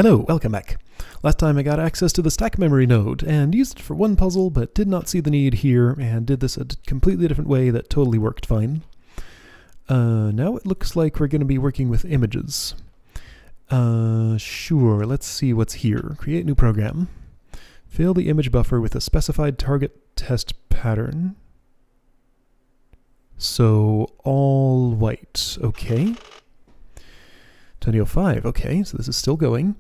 Hello, welcome back. Last time I got access to the stack memory node and used it for one puzzle, but did not see the need here and did this a completely different way that totally worked fine. Now it looks like we're going to be working with images. Sure, let's see what's here. Create new program. Fill the image buffer with a specified target test pattern. So all white, okay. 2005, okay, so this is still going.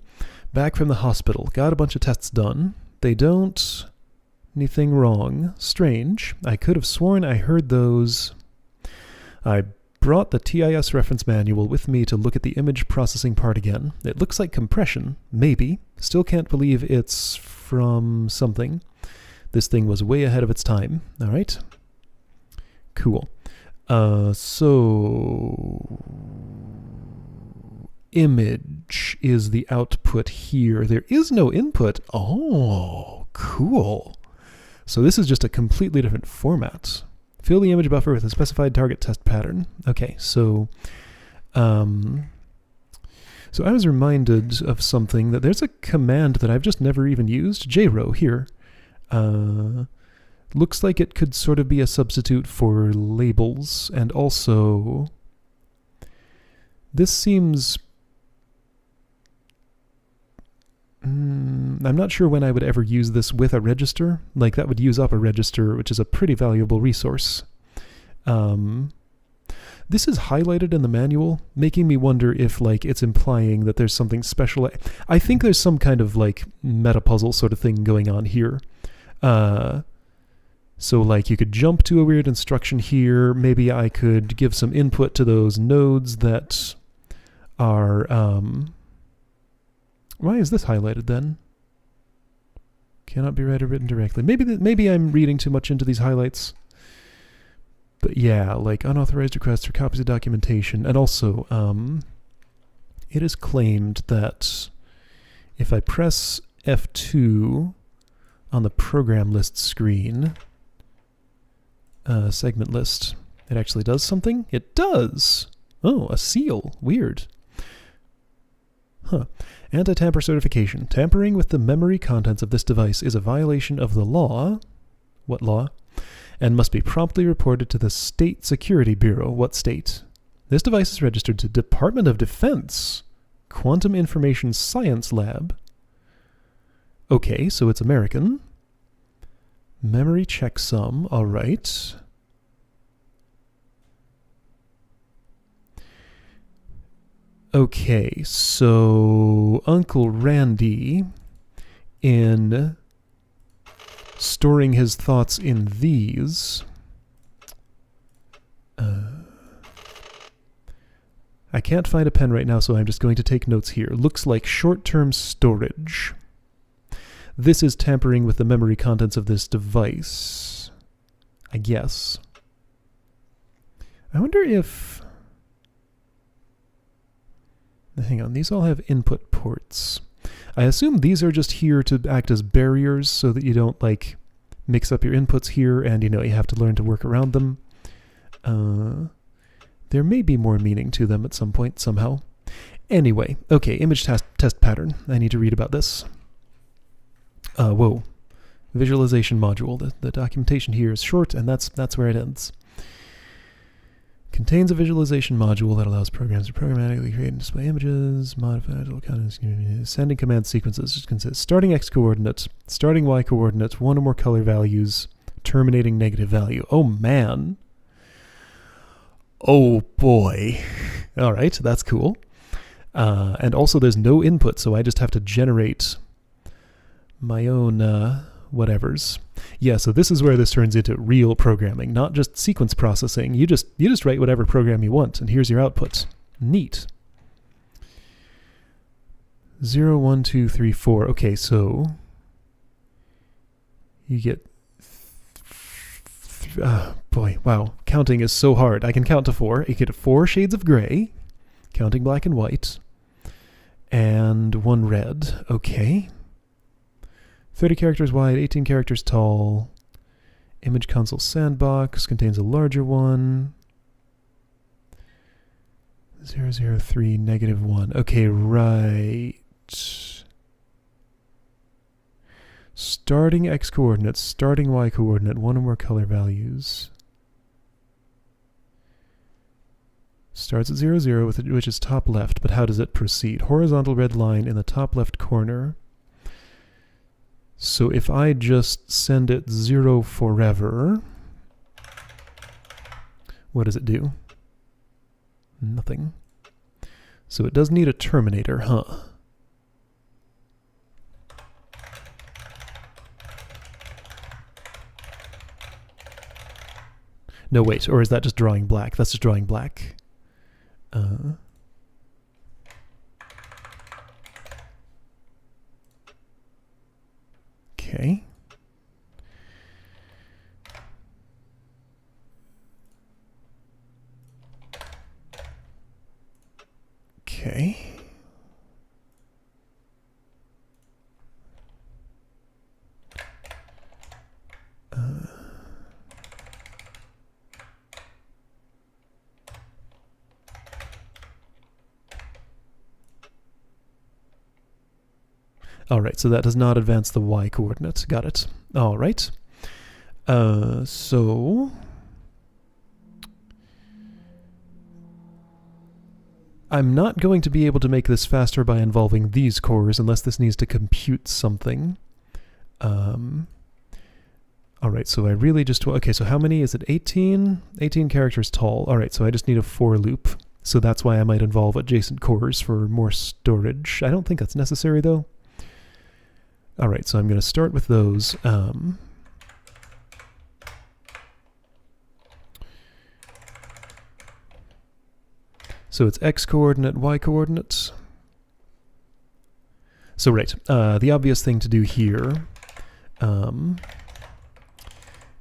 Back from the hospital, got a bunch of tests done. They don't... anything wrong. Strange. I could have sworn I heard those. I brought the TIS reference manual with me to look at the image processing part again. It looks like compression, maybe. Still can't believe it's from something. This thing was way ahead of its time. All right. Cool. So... image is the output here. There is no input. Oh, cool. So this is just a completely different format. Fill the image buffer with a specified target test pattern. Okay, so I was reminded of something, that there's a command that I've just never even used, jrow here. Looks like it could sort of be a substitute for labels, and also this seems... I'm not sure when I would ever use this with a register. Like, that would use up a register, which is a pretty valuable resource. This is highlighted in the manual, making me wonder if, like, it's implying that there's something special. I think there's some kind of, like, meta-puzzle sort of thing going on here. So, like, you could jump to a weird instruction here. Maybe I could give some input to those nodes that are... why is this highlighted then? Cannot be read or written directly. Maybe I'm reading too much into these highlights. But yeah, like unauthorized requests for copies of documentation. And also, it is claimed that if I press F2 on the program list screen, segment list, it actually does something? It does! Oh, a seal. Weird. Huh. Anti-tamper certification. Tampering with the memory contents of this device is a violation of the law. What law? And must be promptly reported to the State Security Bureau. What state? This device is registered to Department of Defense. Quantum Information Science Lab. Okay, so it's American. Memory checksum. All right. Okay, so Uncle Randy, in storing his thoughts in these, I can't find a pen right now, so I'm just going to take notes here. Looks like short-term storage. This is tampering with the memory contents of this device, I guess. I wonder if... hang on, these all have input ports. I assume these are just here to act as barriers so that you don't, like, mix up your inputs here and, you know, you have to learn to work around them. There may be more meaning to them at some point, somehow. Anyway, okay, image test pattern. I need to read about this. Whoa. Visualization module. The documentation here is short, and that's where it ends. Contains a visualization module that allows programs to programmatically create and display images, modify digital content, sending command sequences. Just consists starting x coordinate, starting y coordinate, one or more color values, terminating negative value. Oh man. Oh boy. All right, that's cool. And also there's no input, so I just have to generate my own whatevers. Yeah, so this is where this turns into real programming, not just sequence processing. You just write whatever program you want, and here's your output. Neat. 0, 1, 2, 3, 4. Okay, so you get... boy, wow. Counting is so hard. I can count to 4. You get 4 shades of gray, counting black and white, and 1 red. Okay. 30 characters wide, 18 characters tall. Image console sandbox contains a larger one. 003 -1. Okay, right. Starting x coordinate, starting y coordinate, one or more color values. Starts at 0, 0, which is top left, but how does it proceed? Horizontal red line in the top left corner. So if I just send it 0 forever, what does it do? Nothing. So it does need a terminator, huh? No, wait, or is that just drawing black? That's just drawing black. Okay. Okay. All right, so that does not advance the y coordinate. Got it. All right. So I'm not going to be able to make this faster by involving these cores unless this needs to compute something. All right, so I really just... Okay, so how many? Is it 18? 18 characters tall. All right, so I just need a for loop. So that's why I might involve adjacent cores for more storage. I don't think that's necessary, though. All right, so I'm going to start with those. So it's x coordinate, y coordinates. So right, the obvious thing to do here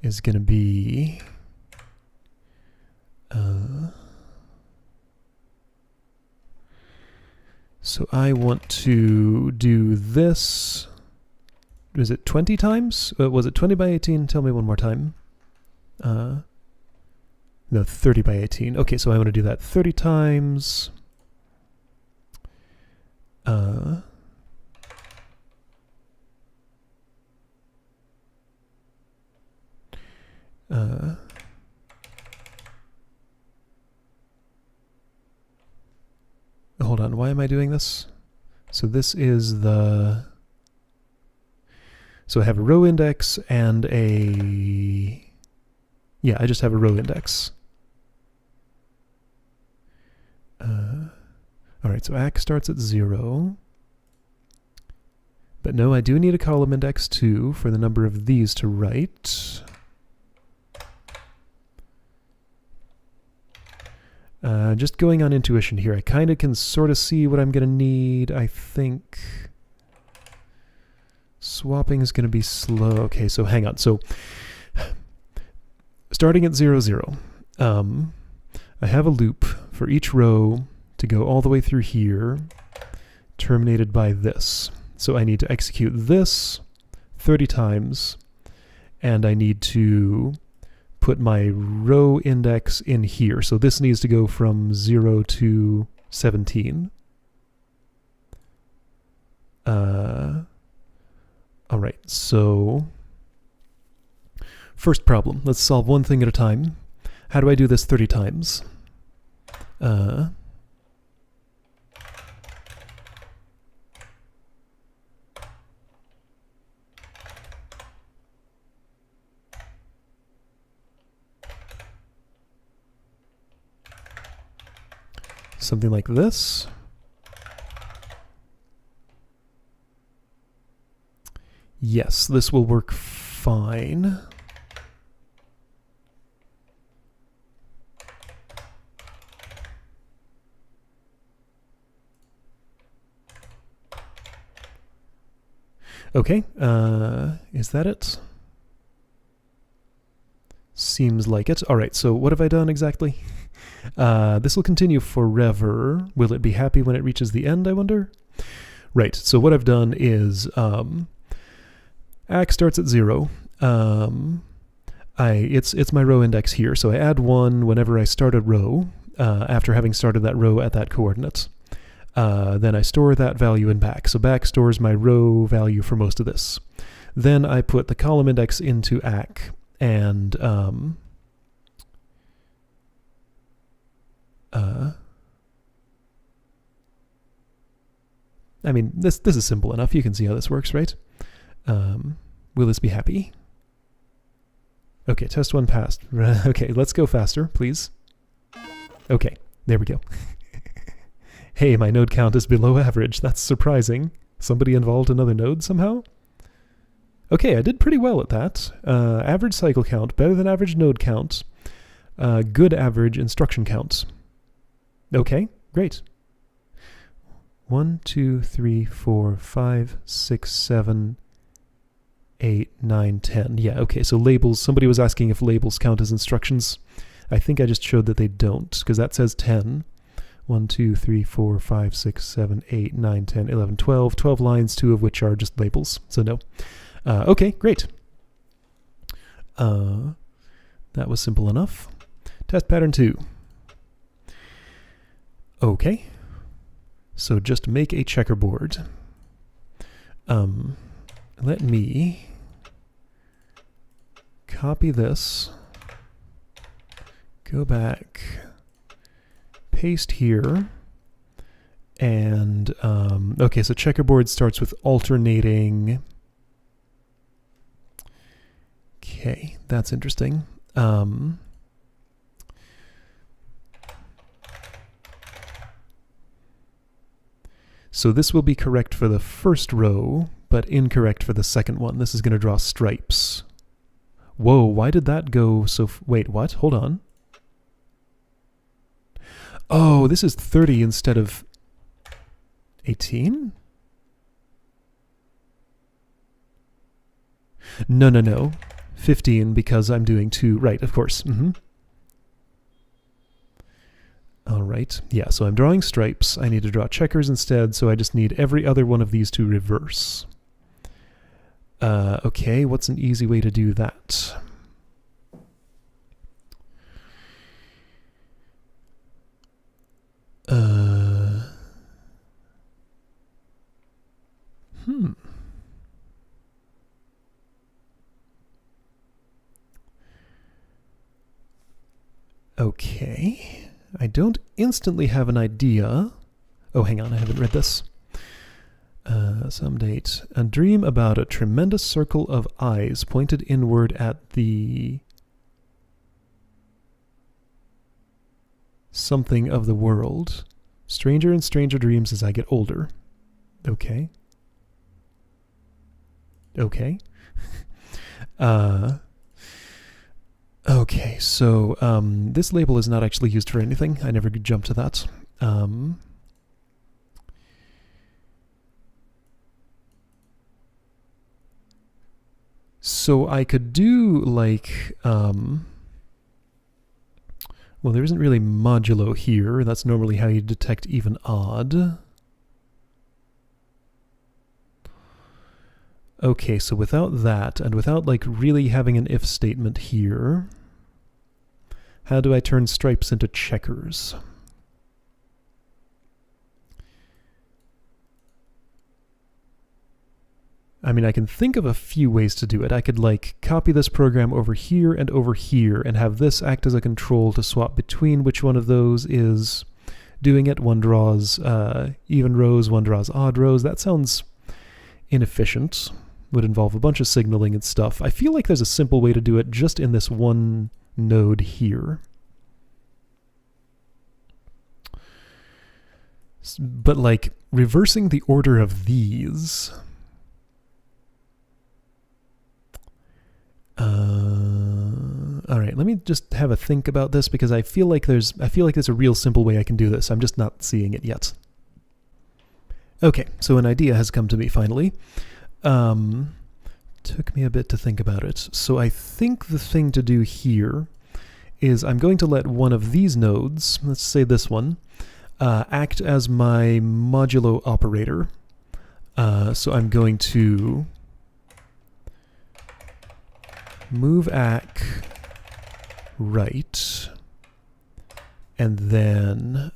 is going to be so I want to do this. Is it 20 times? Was it 20 by 18? Tell me one more time. No, 30 by 18. Okay, so I want to do that 30 times. Hold on, why am I doing this? So this is the... So I have a row index and a... Yeah, I just have a row index. All right, so ACK starts at 0. But no, I do need a column index too for the number of these to write. Just going on intuition here, I kind of can sort of see what I'm going to need, I think. Swapping is going to be slow. Okay, so hang on. So starting at 0, 0, I have a loop for each row to go all the way through here, terminated by this. So I need to execute this 30 times, and I need to put my row index in here. So this needs to go from 0 to 17. All right, so first problem. Let's solve one thing at a time. How do I do this 30 times? Something like this. Yes, this will work fine. Okay, is that it? Seems like it. All right, so what have I done exactly? This will continue forever. Will it be happy when it reaches the end, I wonder? Right, so what I've done is ACK starts at 0. It's my row index here, so I add 1 whenever I start a row, after having started that row at that coordinate. Then I store that value in back. So back stores my row value for most of this. Then I put the column index into ACK, and I mean, this is simple enough. You can see how this works, right? Will this be happy? Okay, test 1 passed. Okay, let's go faster, please. Okay, there we go. Hey, my node count is below average. That's surprising. Somebody involved another node somehow? Okay, I did pretty well at that. Average cycle count, better than average node count. Good average instruction counts. Okay, great. 1, 2, 3, 4, 5, 6, 7, 8, 9, 10. Yeah, okay, so labels. Somebody was asking if labels count as instructions. I think I just showed that they don't, because that says 10. 1, 2, 3, 4, 5, 6, 7, 8, 9, 10, 11, 12. 12 lines, 2 of which are just labels, so no. Okay, great. That was simple enough. Test pattern 2. Okay. So just make a checkerboard. Let me copy this, go back, paste here, and okay, so checkerboard starts with alternating. Okay, that's interesting. So this will be correct for the first row, but incorrect for the second one. This is going to draw stripes. Whoa, why did that go so... Wait, what? Hold on. Oh, this is 30 instead of 18? No. 15 because I'm doing 2. Right, of course. All right. Yeah, so I'm drawing stripes. I need to draw checkers instead, so I just need every other one of these to reverse. Okay, what's an easy way to do that? Okay. I don't instantly have an idea. Oh, hang on, I haven't read this. Some date. A dream about a tremendous circle of eyes pointed inward at the something of the world. Stranger and stranger dreams as I get older. Okay. Okay. Okay, so this label is not actually used for anything. I never jumped to that. So I could do like, well, there isn't really modulo here. That's normally how you detect even odd. Okay, so without that, and without like really having an if statement here, how do I turn stripes into checkers? I mean, I can think of a few ways to do it. I could like copy this program over here and have this act as a control to swap between which one of those is doing it. One draws even rows, one draws odd rows. That sounds inefficient. Would involve a bunch of signaling and stuff. I feel like there's a simple way to do it just in this one node here. But like reversing the order of these... all right, let me just have a think about this because I feel like there's a real simple way I can do this. I'm just not seeing it yet. Okay, so an idea has come to me finally. Took me a bit to think about it. So I think the thing to do here is I'm going to let one of these nodes, let's say this one, act as my modulo operator. So I'm going to move ACK right, and then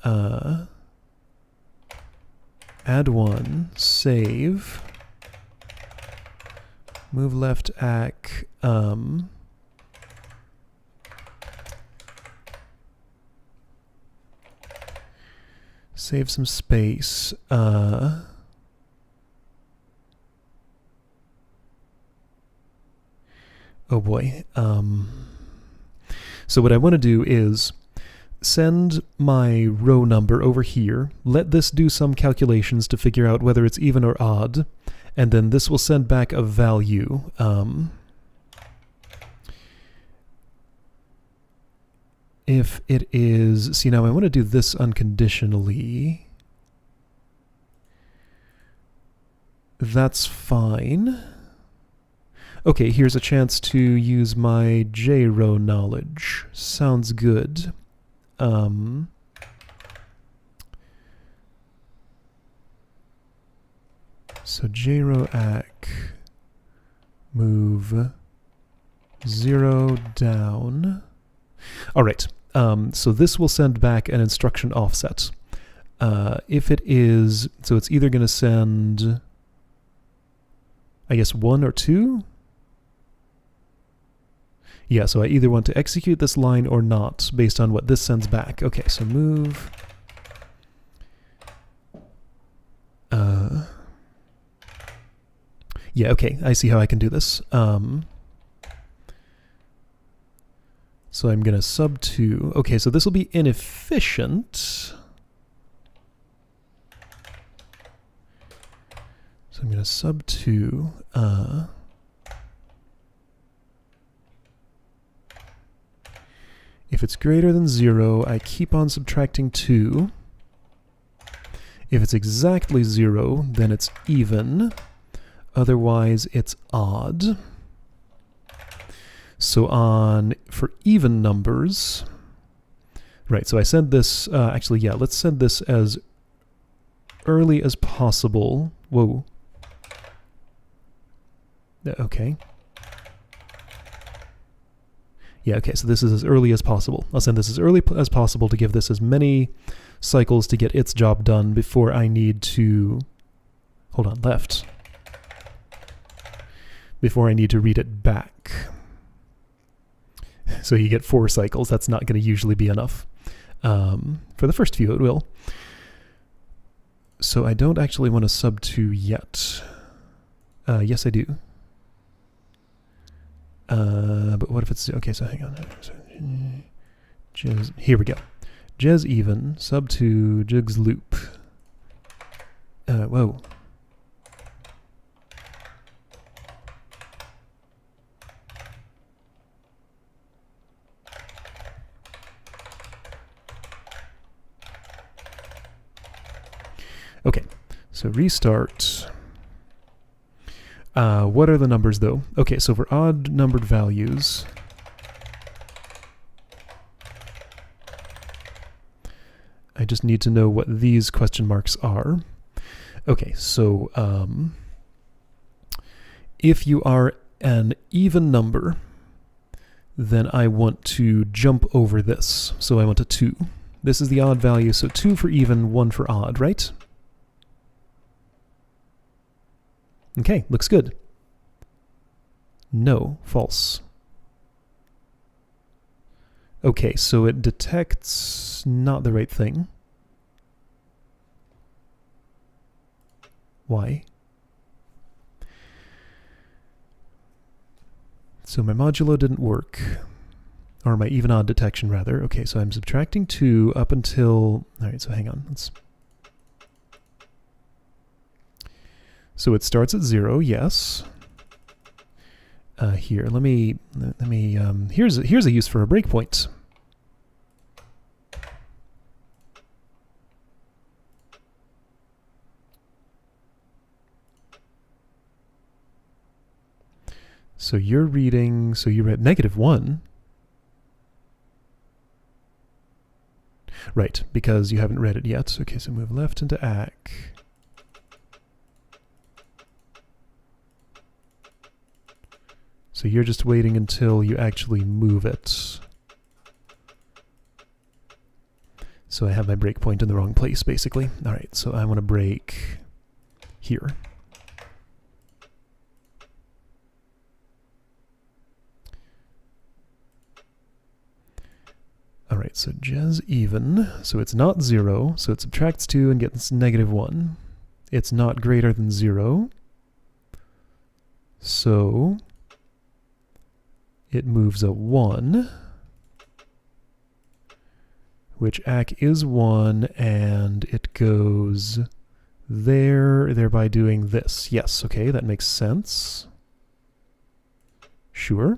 add one, save, Move left ACK. Save some space. Oh boy. So what I want to do is send my row number over here, let this do some calculations to figure out whether it's even or odd, and then this will send back a value. If it is, see now I want to do this unconditionally. That's fine. Okay, here's a chance to use my J-row knowledge. Sounds good. So J-row ACK, move 0 down. All right, so this will send back an instruction offset. If it is, so it's either going to send, I guess, 1 or 2? Yeah, so I either want to execute this line or not, based on what this sends back. Okay, so move. Yeah, okay, I see how I can do this. So I'm going to sub 2. Okay, so this will be inefficient. So I'm going to sub 2. If it's greater than 0, I keep on subtracting 2. If it's exactly 0, then it's even. Otherwise, it's odd. So for even numbers, right, so I send this, actually, yeah, let's send this as early as possible. Whoa. Okay. Yeah, okay, so this is as early as possible. I'll send this as early as possible to give this as many cycles to get its job done before I need to, hold on, left. Before I need to read it back. So you get 4 cycles. That's not going to usually be enough. For the first few, it will. So I don't actually want to sub 2 yet. Yes, I do. But what if it's... Okay, so hang on. Here we go. Jez even, sub 2, jigs loop. Whoa. Okay, so restart. What are the numbers though? Okay, so for odd numbered values, I just need to know what these question marks are. Okay, so if you are an even number, then I want to jump over this. So I want a 2. This is the odd value, so 2 for even, 1 for odd, right? Okay, looks good. No, false. Okay, so it detects not the right thing. Why? So my modulo didn't work. Or my even odd detection, rather. Okay, so I'm subtracting 2 up until... Alright, so hang on. So it starts at 0, yes. Here, let me here's a use for a breakpoint. So you're reading, so you're at -1. Right, because you haven't read it yet. Okay, so move left into ACK. So you're just waiting until you actually move it. So I have my breakpoint in the wrong place, basically. All right, so I want to break here. So jez even, so it's not 0, so it subtracts 2 and gets -1. It's not greater than 0, so it moves a 1, which ac is 1, and it goes there, thereby doing this. Yes, okay, that makes sense. Sure.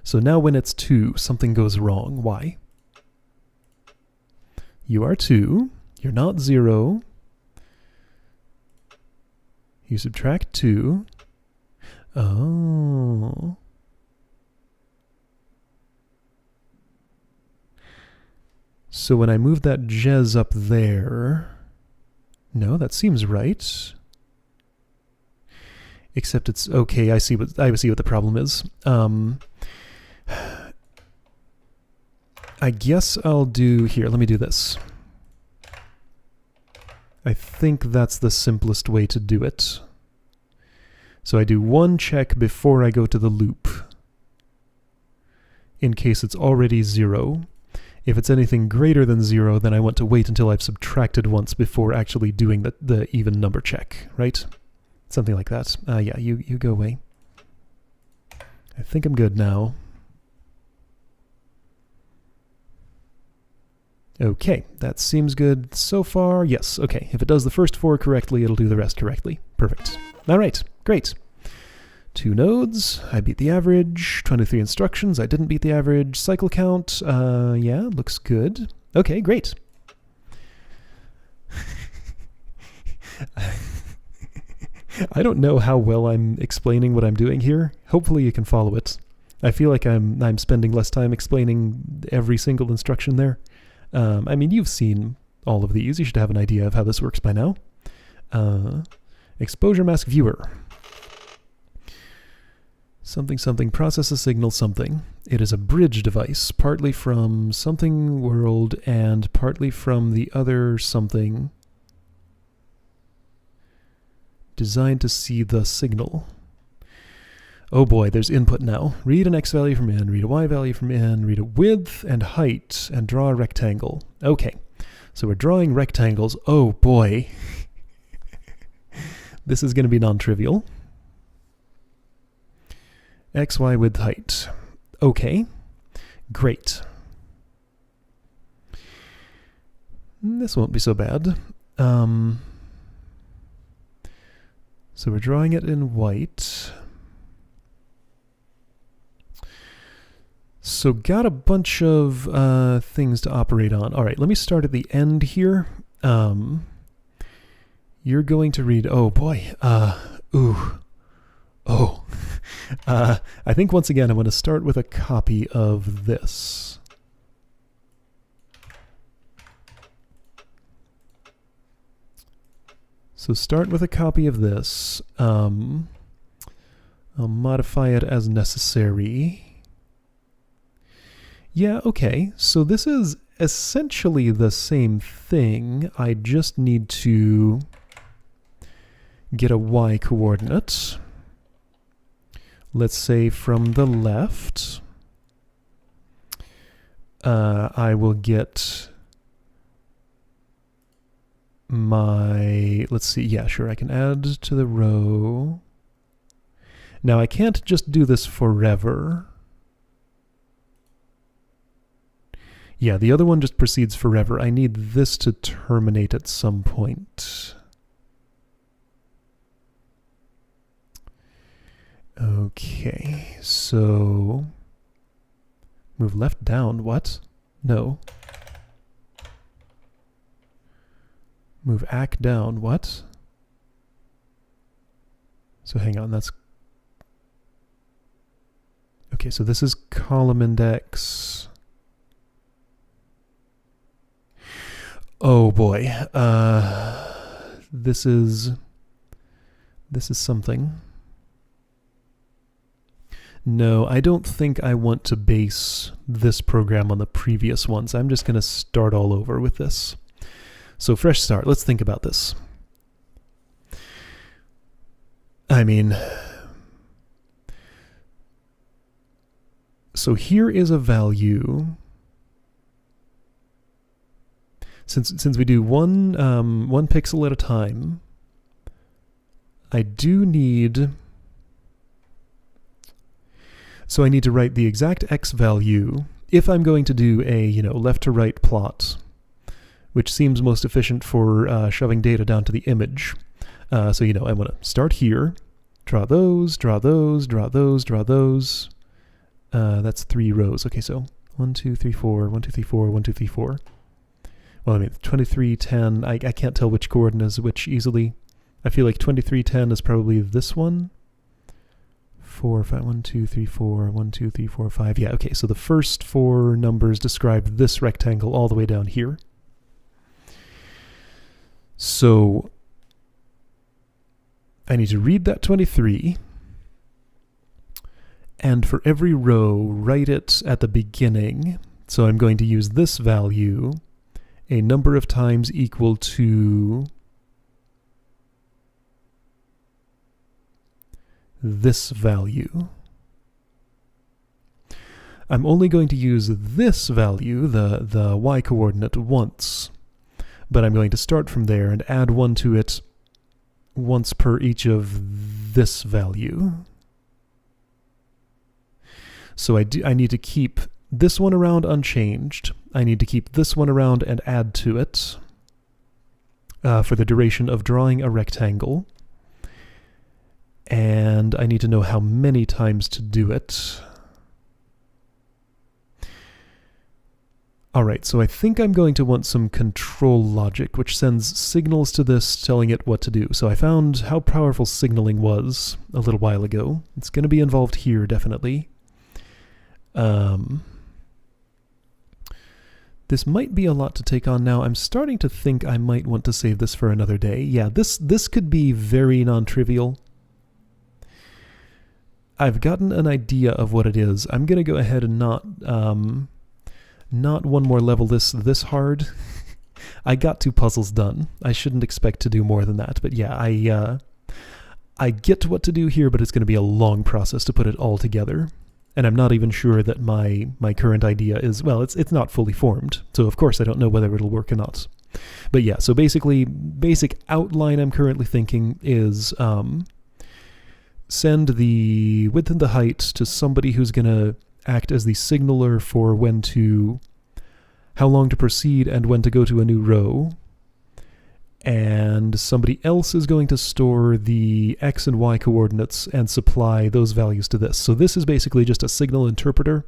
So now when it's 2, something goes wrong. Why? You are 2, you're not 0. You subtract 2. Oh. So when I move that jez up there, no, that seems right. Except it's okay. I see what the problem is. I guess I'll do here. Let me do this. I think that's the simplest way to do it. So I do one check before I go to the loop, in case it's already 0. If it's anything greater than 0, then I want to wait until I've subtracted once before actually doing the even number check, right? Something like that. Yeah, you go away. I think I'm good now. Okay, that seems good so far. Yes, okay. If it does the first 4 correctly, it'll do the rest correctly. Perfect. All right, great. 2 nodes, I beat the average. 23 instructions, I didn't beat the average. Cycle count, yeah, looks good. Okay, great. I don't know how well I'm explaining what I'm doing here. Hopefully you can follow it. I feel like I'm spending less time explaining every single instruction there. I mean, you've seen all of these. You should have an idea of how this works by now. Exposure mask viewer. Something something processes signal something. It is a bridge device, partly from something world and partly from the other something, designed to see the signal. Oh boy, there's input now. Read an x value from in, read a y value from in, read a width and height, and draw a rectangle. Okay, so we're drawing rectangles. Oh boy. This is going to be non-trivial. X, y, width, height. Okay, great. This won't be so bad. So we're drawing it in white. So got a bunch of things to operate on. All right, let me start at the end here. You're going to read, oh boy, I think once again I'm going to start with a copy of this. So start with a copy of this. I'll modify it as necessary. Yeah, okay, so this is essentially the same thing. I just need to get a y coordinate. Let's say from the left, I will get my, let's see, yeah, sure, I can add to the row. Now I can't just do this forever. Yeah, the other one just proceeds forever. I need this to terminate at some point. Okay, so move left down. What? No. Move ac down. What? So hang on, that's... Okay, so this is column index. Oh boy, this is something. No, I don't think I want to base this program on the previous ones. I'm just going to start all over with this. So fresh start, let's think about this. So so here is a value. Since we do one pixel at a time, I do need... So I need to write the exact x value if I'm going to do a, left to right plot, which seems most efficient for shoving data down to the image. So, I want to start here, draw those, draw those, draw those, draw those. That's 3 rows. Okay, so 1, 2, 3, 4, 1, 2, 3, 4, 1, 2, 3, 4. Well, I mean, 23, 10, I can't tell which coordinate is which easily. I feel like 23, 10 is probably this one. 4, 5, 1, 2, 3, 4, 1, 2, 3, 4, 5. Yeah, okay, so the first 4 numbers describe this rectangle all the way down here. So I need to read that 23, and for every row, write it at the beginning. So I'm going to use this value a number of times equal to this value. I'm only going to use this value, the y coordinate, once, but I'm going to start from there and add 1 to it once per each of this value. So I need to keep this one around unchanged. I need to keep this one around and add to it for the duration of drawing a rectangle. And I need to know how many times to do it. Alright, so I think I'm going to want some control logic, which sends signals to this telling it what to do. So I found how powerful signaling was a little while ago. It's going to be involved here, definitely. This might be a lot to take on now. I'm starting to think I might want to save this for another day. Yeah, this could be very non-trivial. I've gotten an idea of what it is. I'm going to go ahead and not one more level this hard. I got 2 puzzles done. I shouldn't expect to do more than that. But yeah, I get what to do here, but it's going to be a long process to put it all together. And I'm not even sure that my current idea is, well, it's not fully formed. So of course I don't know whether it'll work or not. But yeah, so basically, basic outline I'm currently thinking is send the width and the height to somebody who's going to act as the signaler for how long to proceed and when to go to a new row. And somebody else is going to store the x and y coordinates and supply those values to this. So this is basically just a signal interpreter.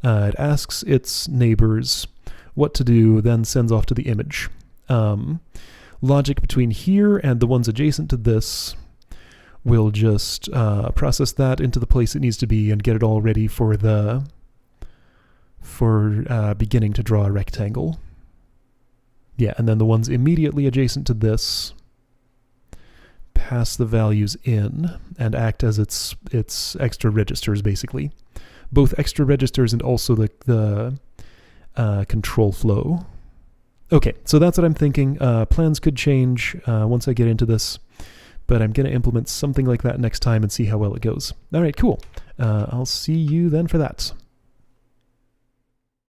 It asks its neighbors what to do, then sends off to the image. Logic between here and the ones adjacent to this will just process that into the place it needs to be and get it all ready for beginning to draw a rectangle. Yeah, and then the ones immediately adjacent to this pass the values in and act as its extra registers, basically. Both extra registers and also the control flow. Okay, so that's what I'm thinking. Plans could change once I get into this, but I'm going to implement something like that next time and see how well it goes. All right, cool. I'll see you then for that.